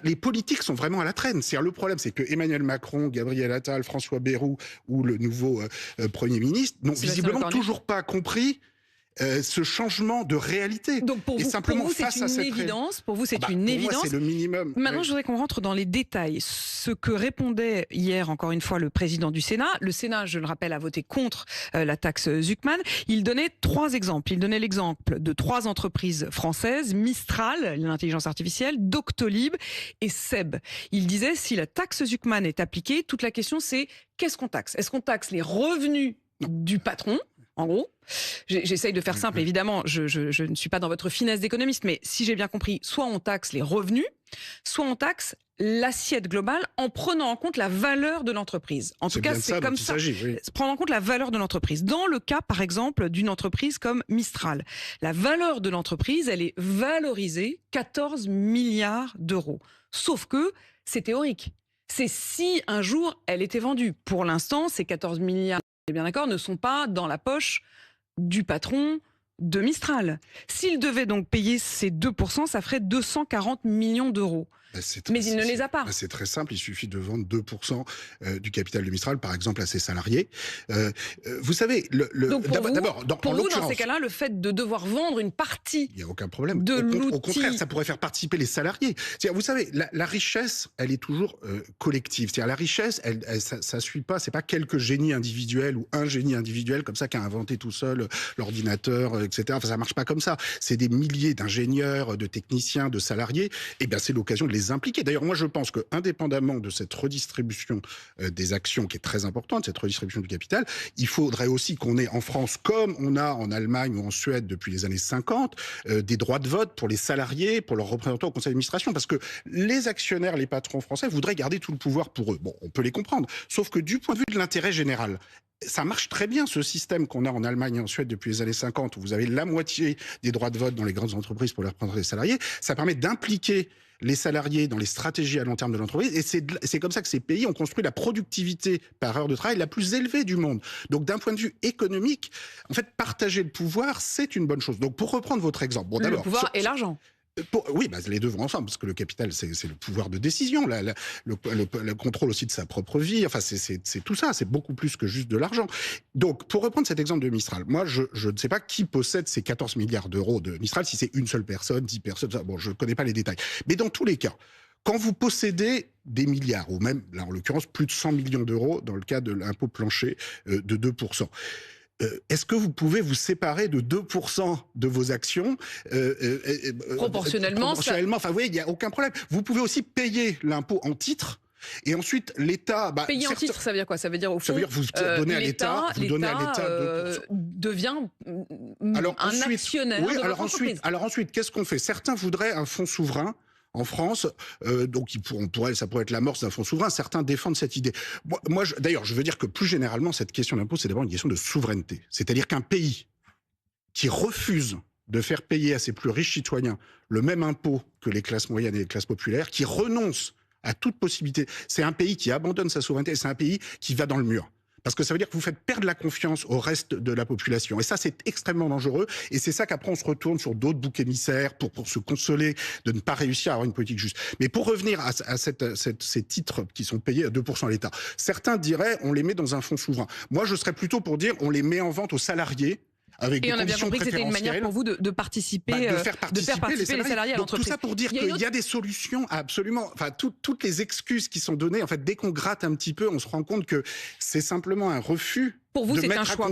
les politiques sont vraiment à la traîne. C'est-à-dire, le problème, c'est que Emmanuel Macron, Gabriel Attal, François Bayrou ou le nouveau Premier ministre n'ont visiblement toujours pas compris ce changement de réalité. Donc pour vous, c'est une évidence. Pour vous, c'est une évidence. Moi, c'est le minimum. Maintenant, je voudrais qu'on rentre dans les détails. Ce que répondait hier, encore une fois, le président du Sénat. Le Sénat, je le rappelle, a voté contre la taxe Zuckman. Il donnait 3 exemples. Il donnait l'exemple de 3 entreprises françaises, Mistral, l'intelligence artificielle, Doctolib et Seb. Il disait, si la taxe Zuckman est appliquée, toute la question, c'est qu'est-ce qu'on taxe? Est-ce qu'on taxe les revenus du patron? En gros, j'essaye de faire simple, évidemment, je ne suis pas dans votre finesse d'économiste, mais si j'ai bien compris, soit on taxe les revenus, soit on taxe l'assiette globale en prenant en compte la valeur de l'entreprise. En tout cas, c'est comme ça. Oui. Prendre en compte la valeur de l'entreprise. Dans le cas, par exemple, d'une entreprise comme Mistral, la valeur de l'entreprise, elle est valorisée 14 milliards d'euros. Sauf que c'est théorique. C'est si un jour elle était vendue. Pour l'instant, ces 14 milliards, bien d'accord, ne sont pas dans la poche du patron de Mistral. S'il devait donc payer ces 2%, ça ferait 240 millions d'euros. Mais il ne les a pas. C'est très simple, il suffit de vendre 2% du capital de Mistral, par exemple, à ses salariés. Vous savez, d'abord, pour vous, dans ces cas-là, le fait de devoir vendre une partie, il n'y a aucun problème. De au contraire, ça pourrait faire participer les salariés. Vous savez, la richesse, elle est toujours collective. C'est-à-dire, la richesse, ça suit pas, c'est pas quelques génies individuels ou un génie individuel comme ça qui a inventé tout seul l'ordinateur, etc. Enfin, ça marche pas comme ça. C'est des milliers d'ingénieurs, de techniciens, de salariés. Et bien, c'est l'occasion de les impliquer. D'ailleurs, moi, je pense que, indépendamment de cette redistribution des actions qui est très importante, cette redistribution du capital, il faudrait aussi qu'on ait en France, comme on a en Allemagne ou en Suède depuis les années 50, des droits de vote pour les salariés, pour leurs représentants au conseil d'administration, parce que les actionnaires, les patrons français voudraient garder tout le pouvoir pour eux. Bon, on peut les comprendre. Sauf que du point de vue de l'intérêt général, ça marche très bien, ce système qu'on a en Allemagne et en Suède depuis les années 50, où vous avez la moitié des droits de vote dans les grandes entreprises pour les représentants des salariés. Ça permet d'impliquer les salariés dans les stratégies à long terme de l'entreprise. Et c'est comme ça que ces pays ont construit la productivité par heure de travail la plus élevée du monde. Donc, d'un point de vue économique, en fait, partager le pouvoir, c'est une bonne chose. Donc, pour reprendre votre exemple... Bon, le pouvoir et l'argent. Oui, les deux vont ensemble, parce que le capital, c'est le pouvoir de décision, le contrôle aussi de sa propre vie, enfin, c'est tout ça, c'est beaucoup plus que juste de l'argent. Donc, pour reprendre cet exemple de Mistral, moi, je ne sais pas qui possède ces 14 milliards d'euros de Mistral, si c'est une seule personne, 10 personnes, bon, je ne connais pas les détails. Mais dans tous les cas, quand vous possédez des milliards, ou même, là, en l'occurrence, plus de 100 millions d'euros, dans le cas de l'impôt plancher de 2%, est-ce que vous pouvez vous séparer de 2% de vos actions proportionnellement, enfin, vous voyez, il n'y a aucun problème. Vous pouvez aussi payer l'impôt en titres. Et ensuite, l'État... payer en titre, ça veut dire quoi? Ça veut dire, au fond, ça veut dire que vous donnez à l'État... devient un actionnaire de votre entreprise. Alors ensuite, qu'est-ce qu'on fait? Certains voudraient un fonds souverain en France, donc ça pourrait être l'amorce d'un fonds souverain. Certains défendent cette idée. D'ailleurs, je veux dire que plus généralement, cette question d'impôt, c'est d'abord une question de souveraineté. C'est-à-dire qu'un pays qui refuse de faire payer à ses plus riches citoyens le même impôt que les classes moyennes et les classes populaires, qui renonce à toute possibilité, c'est un pays qui abandonne sa souveraineté, c'est un pays qui va dans le mur. Parce que ça veut dire que vous faites perdre la confiance au reste de la population. Et ça, c'est extrêmement dangereux. Et c'est ça qu'après, on se retourne sur d'autres boucs émissaires pour se consoler de ne pas réussir à avoir une politique juste. Mais pour revenir à ces titres qui sont payés à 2% à l'État, certains diraient on les met dans un fonds souverain. Moi, je serais plutôt pour dire on les met en vente aux salariés. Et on a bien compris que c'était une manière pour vous de participer, de faire participer les salariés à l'entreprise. Tout ça pour dire qu'il y a des solutions absolument... Enfin, toutes les excuses qui sont données, en fait, dès qu'on gratte un petit peu, on se rend compte que c'est simplement un refus pour vous, de c'est mettre un choix.